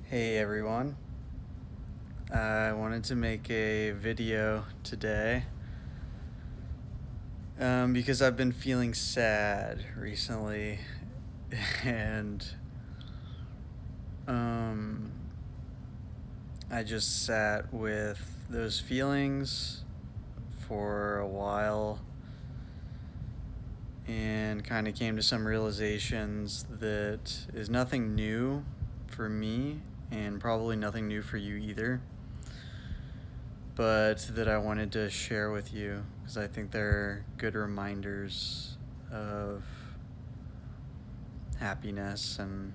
Hey everyone, I wanted to make a video today because I've been feeling sad recently and um, I just sat with those feelings for a while and kind of came to some realizations that is nothing new for me and probably nothing new for you either, but that I wanted to share with you because I think they're good reminders of happiness and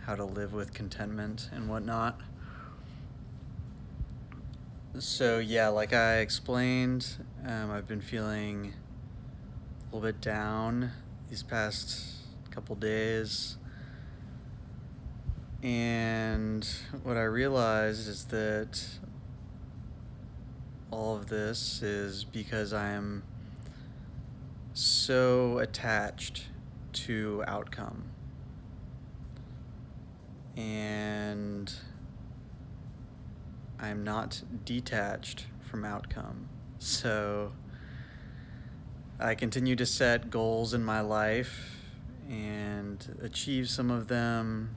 how to live with contentment and whatnot. So, yeah, like I explained, I've been feeling a little bit down these past couple days. And what I realized is that all of this is because I am so attached to outcome. And I'm not detached from outcome. So I continue to set goals in my life and achieve some of them.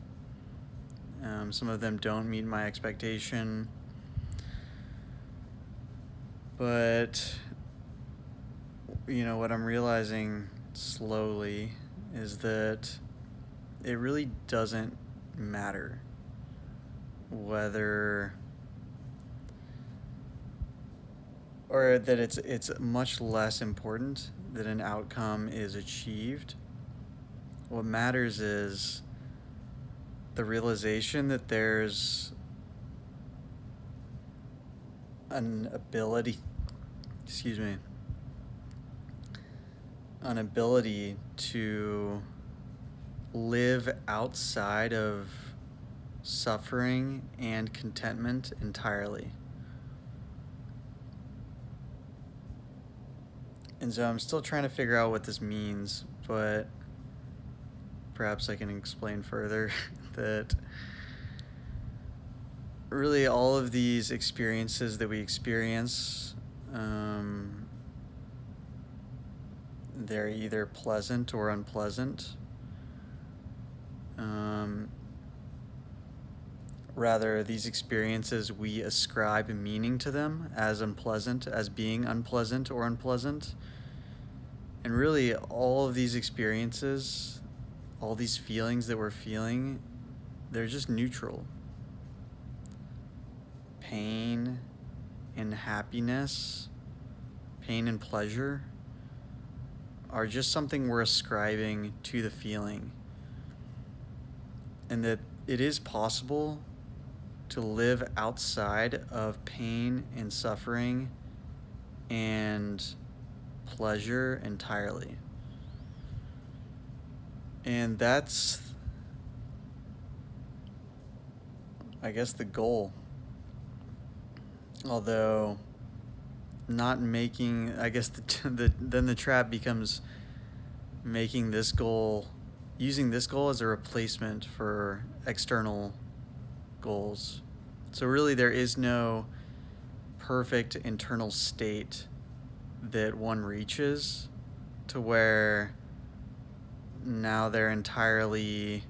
Some of them don't meet my expectation. But, what I'm realizing slowly is that it really doesn't matter whether, or that it's much less important that an outcome is achieved. What matters is the realization that there's an ability, excuse me, an ability to live outside of suffering and contentment entirely. And so I'm still trying to figure out what this means, but perhaps I can explain further that really all of these experiences that we experience, they're either pleasant or unpleasant. Rather, these experiences, we ascribe meaning to them as unpleasant, as being unpleasant or unpleasant. And really, all of these experiences, all these feelings that we're feeling, they're just neutral. Pain and happiness, pain and pleasure are just something we're ascribing to the feeling. And that it is possible to live outside of pain and suffering and pleasure entirely. And that's, I guess, the goal. Although not making, I guess then the trap becomes making this goal, using this goal as a replacement for external goals. So really there is no perfect internal state that one reaches to where now they're entirely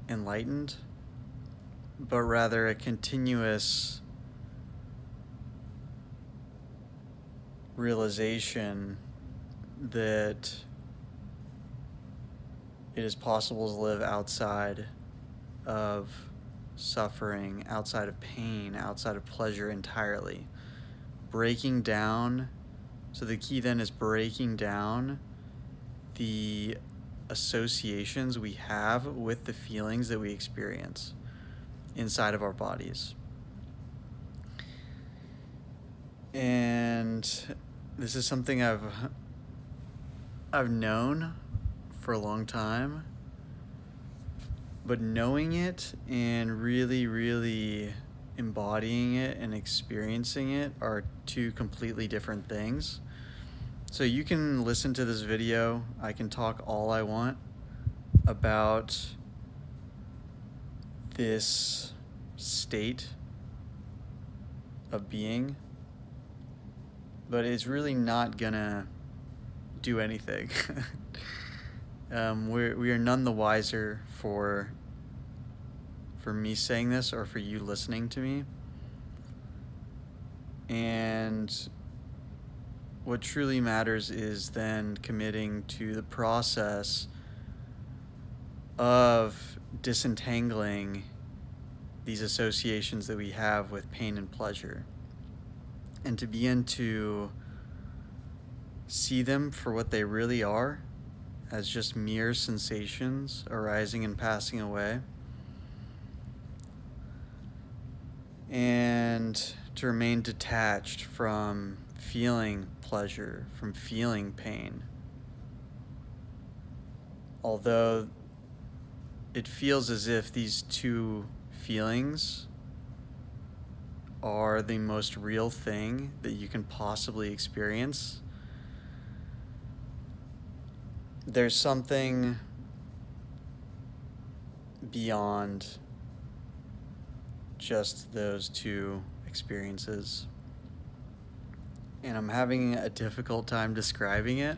enlightened, but rather a continuous realization that it is possible to live outside of suffering, outside of pain, outside of pleasure entirely. Breaking down, so the key then is breaking down the associations we have with the feelings that we experience inside of our bodies. And this is something I've known for a long time, but knowing it and really embodying it and experiencing it are two completely different things. So you can listen to this video. I can talk all I want about this state of being, but it's really not gonna do anything. We are none the wiser for me saying this or for you listening to me. And what truly matters is then committing to the process of disentangling these associations that we have with pain and pleasure, and to begin to see them for what they really are, as just mere sensations arising and passing away, and to remain detached from feeling pleasure, from feeling pain. Although it feels as if these two feelings are the most real thing that you can possibly experience, there's something beyond just those two experiences. And I'm having a difficult time describing it.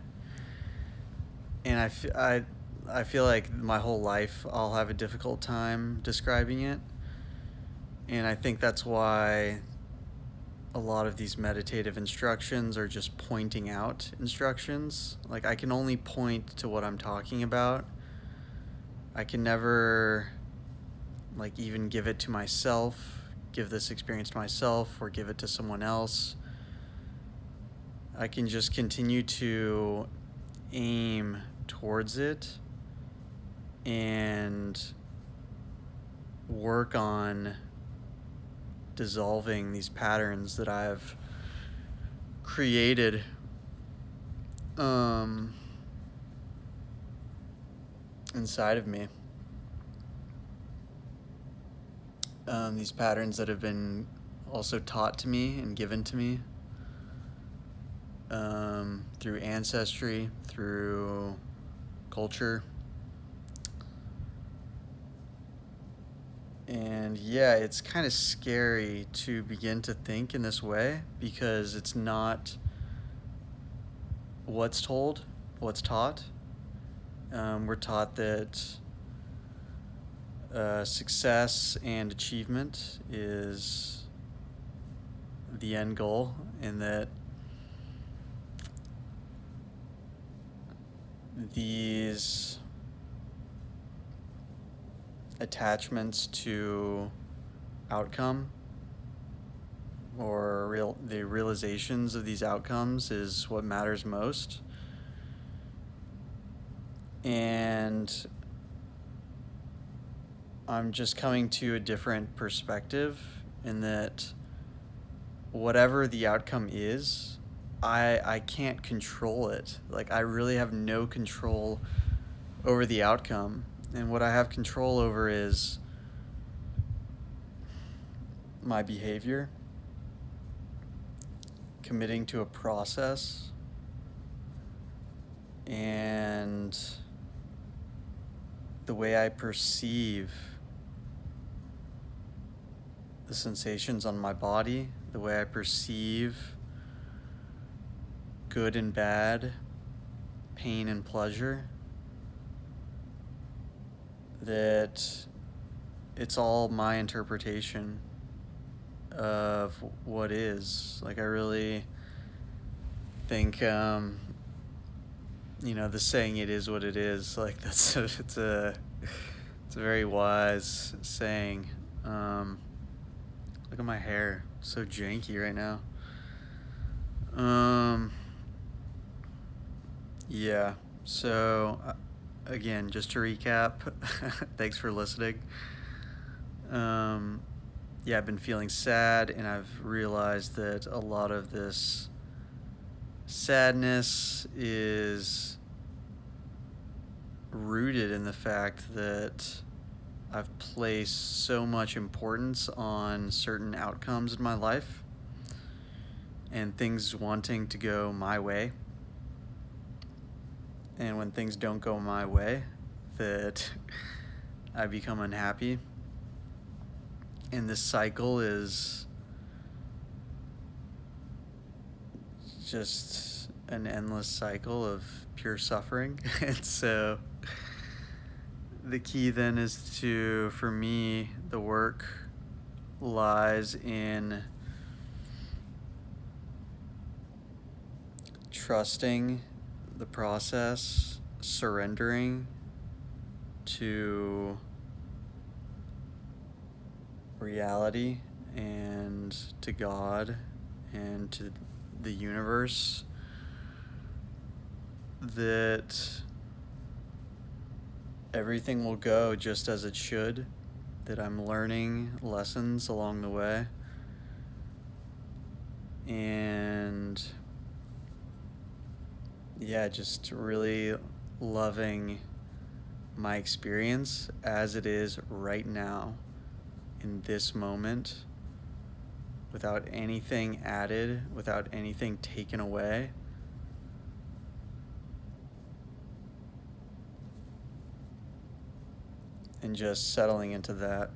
And I feel like my whole life I'll have a difficult time describing it. And I think that's why a lot of these meditative instructions are just pointing out instructions. Like, I can only point to what I'm talking about. I can never, like, even give it to myself, give this experience to myself, or give it to someone else. I can just continue to aim towards it and work on dissolving these patterns that I've created inside of me. These patterns that have been also taught to me and given to me through ancestry, through culture. And yeah, it's kind of scary to begin to think in this way, because it's not what's told, what's taught. We're taught that success and achievement is the end goal, and that these attachments to outcome, or the realizations of these outcomes, is what matters most. And I'm just coming to a different perspective, in that whatever the outcome is, I can't control it. Like, I really have no control over the outcome. And what I have control over is my behavior, committing to a process, and the way I perceive the sensations on my body, the way I perceive good and bad, pain and pleasure, that it's all my interpretation of what is. Like, I really think, the saying, "It is what it is," like, it's a very wise saying. Look at my hair, it's so janky right now. Yeah, so again, just to recap, thanks for listening. Yeah, I've been feeling sad, and I've realized that a lot of this sadness is rooted in the fact that I've placed so much importance on certain outcomes in my life and things wanting to go my way. And when things don't go my way, that I become unhappy. And this cycle is just an endless cycle of pure suffering. And so the key then is to, for me, the work lies in trusting the process, surrendering to reality and to God and to the universe, that everything will go just as it should, that I'm learning lessons along the way, and yeah, just really loving my experience as it is right now in this moment, without anything added, without anything taken away. And just settling into that.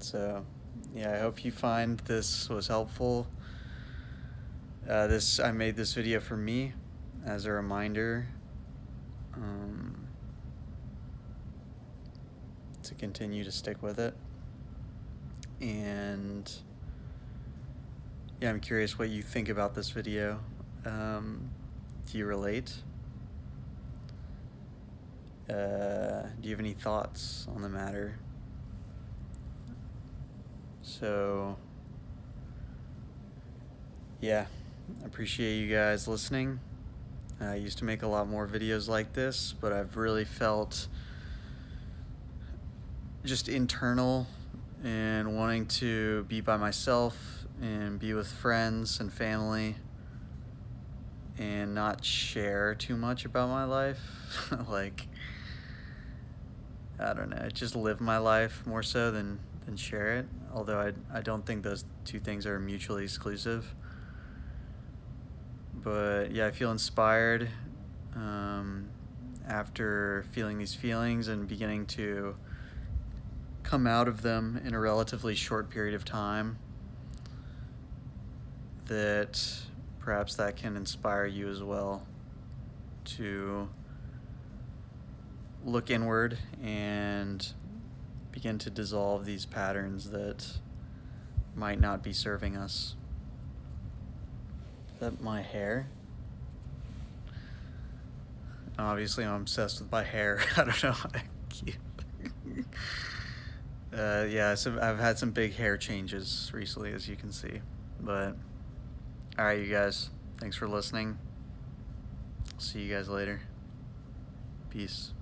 So, yeah, I hope you find this was helpful. I made this video for me as a reminder to continue to stick with it. And yeah, I'm curious what you think about this video. Do you relate? Do you have any thoughts on the matter? So, yeah, I appreciate you guys listening. I used to make a lot more videos like this, but I've really felt just internal and wanting to be by myself and be with friends and family and not share too much about my life. Like, I don't know, just live my life more so than share it. Although I don't think those two things are mutually exclusive. But yeah, I feel inspired after feeling these feelings and beginning to come out of them in a relatively short period of time, that perhaps that can inspire you as well to look inward and begin to dissolve these patterns that might not be serving us. That my hair? Obviously, I'm obsessed with my hair. I don't know. Yeah, so I've had some big hair changes recently, as you can see. But, alright, you guys. Thanks for listening. See you guys later. Peace.